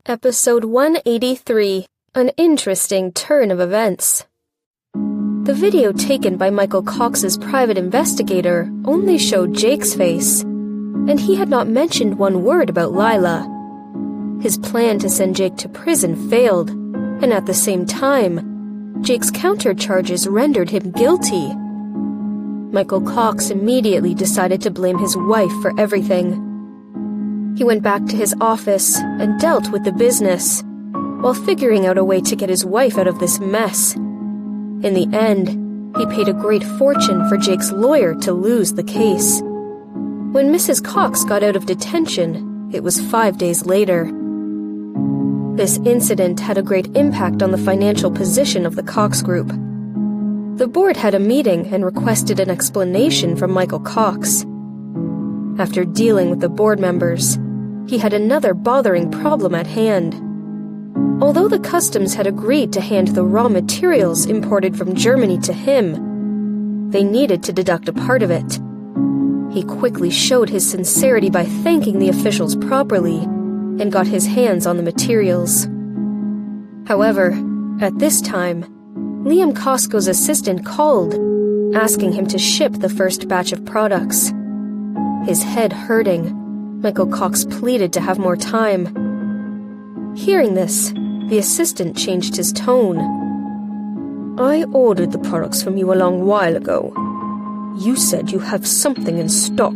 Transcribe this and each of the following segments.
Episode 183, An Interesting Turn of Events. The video taken by Michael Cox's private investigator only showed Jake's face, and he had not mentioned one word about Lila. His plan to send Jake to prison failed, and at the same time, Jake's countercharges rendered him guilty. Michael Cox immediately decided to blame his wife for everything. He went back to his office and dealt with the business, while figuring out a way to get his wife out of this mess. In the end, he paid a great fortune for Jake's lawyer to lose the case. When Mrs. Cox got out of detention, it was 5 days later. This incident had a great impact on the financial position of the Cox Group. The board had a meeting and requested an explanation from Michael Cox. After dealing with the board members, he had another bothering problem at hand. Although the customs had agreed to hand the raw materials imported from Germany to him, they needed to deduct a part of it. He quickly showed his sincerity by thanking the officials properly and got his hands on the materials. However, at this time, Liam Costco's assistant called, asking him to ship the first batch of products. His head hurting, Michael Cox pleaded to have more time. Hearing this, the assistant changed his tone. "I ordered the products from you a long while ago. You said you have something in stock,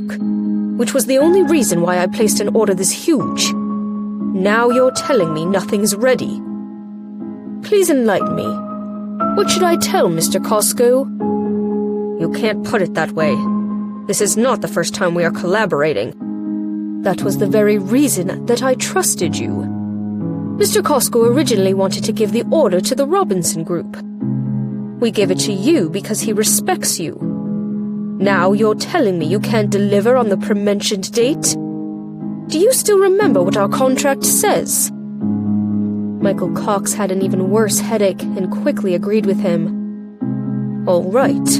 which was the only reason why I placed an order this huge. Now you're telling me nothing's ready. Please enlighten me. What should I tell Mr. Costco?" "You can't put it that way. This is not the first time we are collaborating." "That was the very reason that I trusted you. Mr. Costco originally wanted to give the order to the Robinson Group. We gave it to you because he respects you. Now you're telling me you can't deliver on the pre-mentioned date? Do you still remember what our contract says?" Michael Cox had an even worse headache and quickly agreed with him. "All right.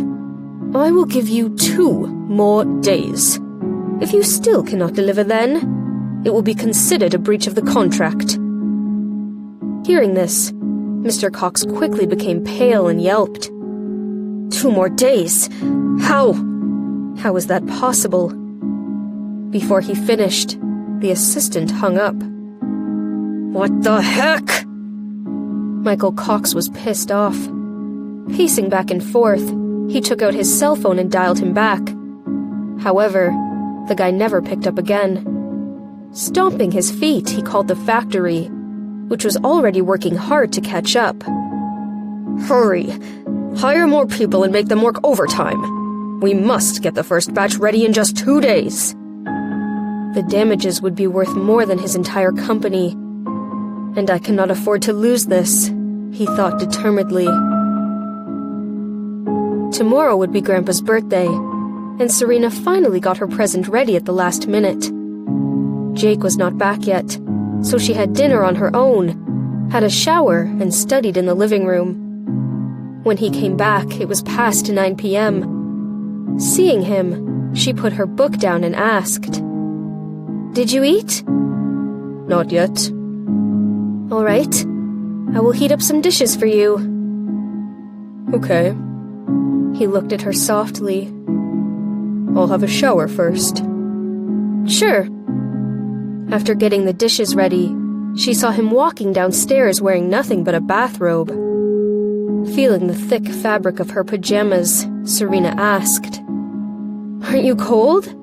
I will give you 2 more days. If you still cannot deliver then, it will be considered a breach of the contract." Hearing this, Mr. Cox quickly became pale and yelped. 2 more days? How? How is that possible? Before he finished, the assistant hung up. "What the heck?" Michael Cox was pissed off. Pacing back and forth, he took out his cell phone and dialed him back. However, the guy never picked up again. Stomping his feet, he called the factory, which was already working hard to catch up. "Hurry! Hire more people and make them work overtime. We must get the first batch ready in just 2 days." The damages would be worth more than his entire company, and I cannot afford to lose this, he thought determinedly. Tomorrow would be Grandpa's birthday, and Serena finally got her present ready at the last minute. Jake was not back yet, so she had dinner on her own, had a shower, and studied in the living room. When he came back, it was past 9 p.m. Seeing him, she put her book down and asked, "Did you eat?" "Not yet." "All right. I will heat up some dishes for you." "Okay." He looked at her softly. "I'll have a shower first." "Sure." After getting the dishes ready, she saw him walking downstairs wearing nothing but a bathrobe. Feeling the thick fabric of her pajamas, Serena asked, "Aren't you cold?"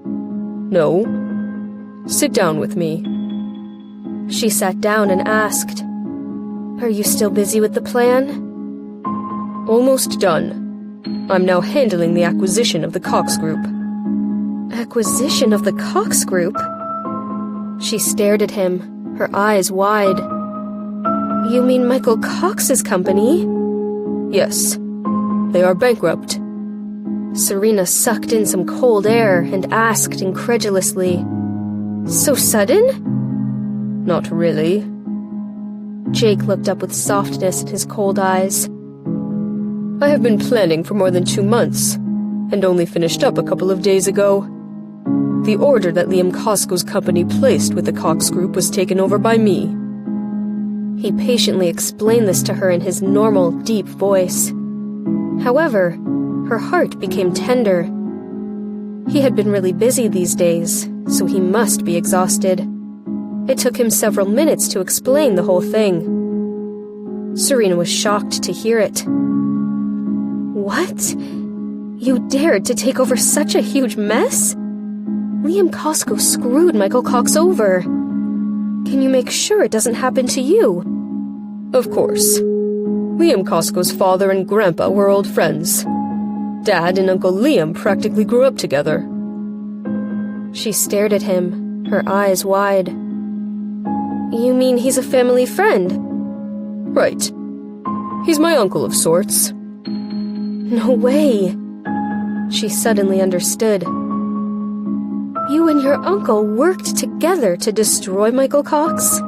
"No." "Sit down with me." She sat down and asked, "Are you still busy with the plan?" "Almost done. I'm now handling the acquisition of the Cox Group." "Acquisition of the Cox Group?" She stared at him, her eyes wide. "You mean Michael Cox's company?" "Yes. They are bankrupt." Serena sucked in some cold air and asked incredulously, "So sudden?" "Not really." Jake looked up with softness in his cold eyes. "I have been planning for more than 2 months, and only finished up a couple of days ago. The order that Liam Costco's company placed with the Cox Group was taken over by me. He patiently explained this to her in his normal, deep voice. However, her heart became tender. He had been really busy these days, so he must be exhausted. It took him several minutes to explain the whole thing. Serena was shocked to hear it. What? You dared to take over such a huge mess? Liam Costco screwed Michael Cox over. Can you make sure it doesn't happen to you? Of course. Liam Costco's father and grandpa were old friends. Dad and Uncle Liam practically grew up together. She stared at him, her eyes wide. You mean he's a family friend? Right. He's my uncle of sorts. No way. She suddenly understood. You and your uncle worked together to destroy Michael Cox?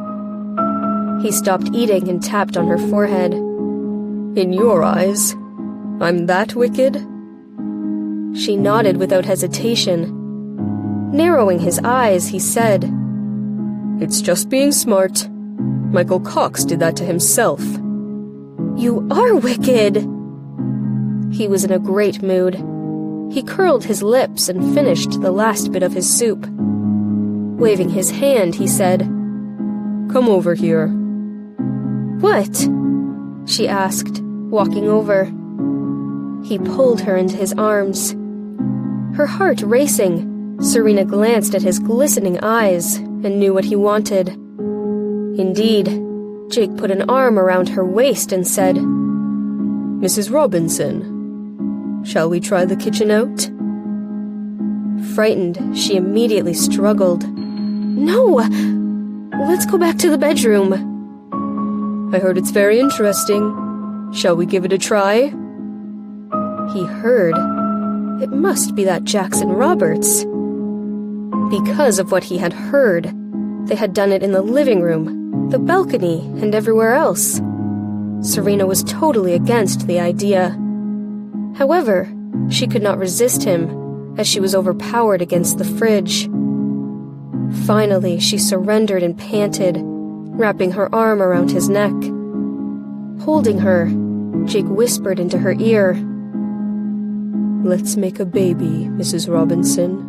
He stopped eating and tapped on her forehead. In your eyes, I'm that wicked? She nodded without hesitation. Narrowing his eyes, he said, It's just being smart. Michael Cox did that to himself. You are wicked! He was in a great mood. He curled his lips and finished the last bit of his soup. Waving his hand, he said, Come over here. What? She asked, walking over. He pulled her into his arms. Her heart racing, Serena glanced at his glistening eyes and knew what he wanted. Indeed, Jake put an arm around her waist and said, Mrs. Robinson, shall we try the kitchen out? Frightened, she immediately struggled. No! Let's go back to the bedroom. I heard it's very interesting. Shall we give it a try? He heard. It must be that Jackson Roberts. Because of what he had heard, they had done it in the living room, the balcony, and everywhere else. Serena was totally against the idea. However, she could not resist him, as she was overpowered against the fridge. Finally, she surrendered and panted, wrapping her arm around his neck. Holding her, Jake whispered into her ear, Let's make a baby, Mrs. Robinson.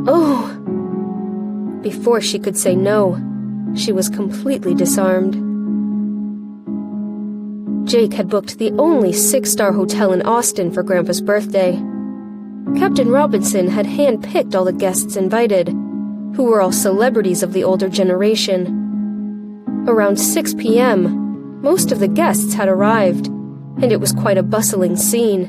Oh! Before she could say no, she was completely disarmed. Jake had booked the only 6-star hotel in Austin for Grandpa's birthday. Captain Robinson had hand-picked all the guests invited, who were all celebrities of the older generation. Around 6 p.m., most of the guests had arrived, and it was quite a bustling scene.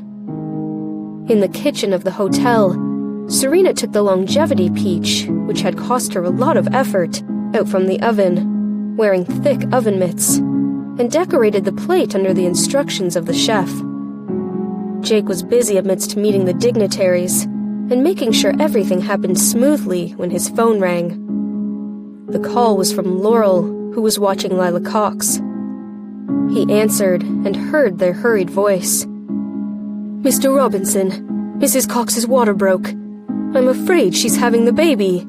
In the kitchen of the hotel, Serena took the longevity peach, which had cost her a lot of effort, out from the oven, wearing thick oven mitts, and decorated the plate under the instructions of the chef. Jake was busy amidst meeting the dignitaries and making sure everything happened smoothly when his phone rang. The call was from Laurel, who was watching Lila Cox. He answered and heard their hurried voice. Mr. Robinson, Mrs. Cox's water broke. I'm afraid she's having the baby.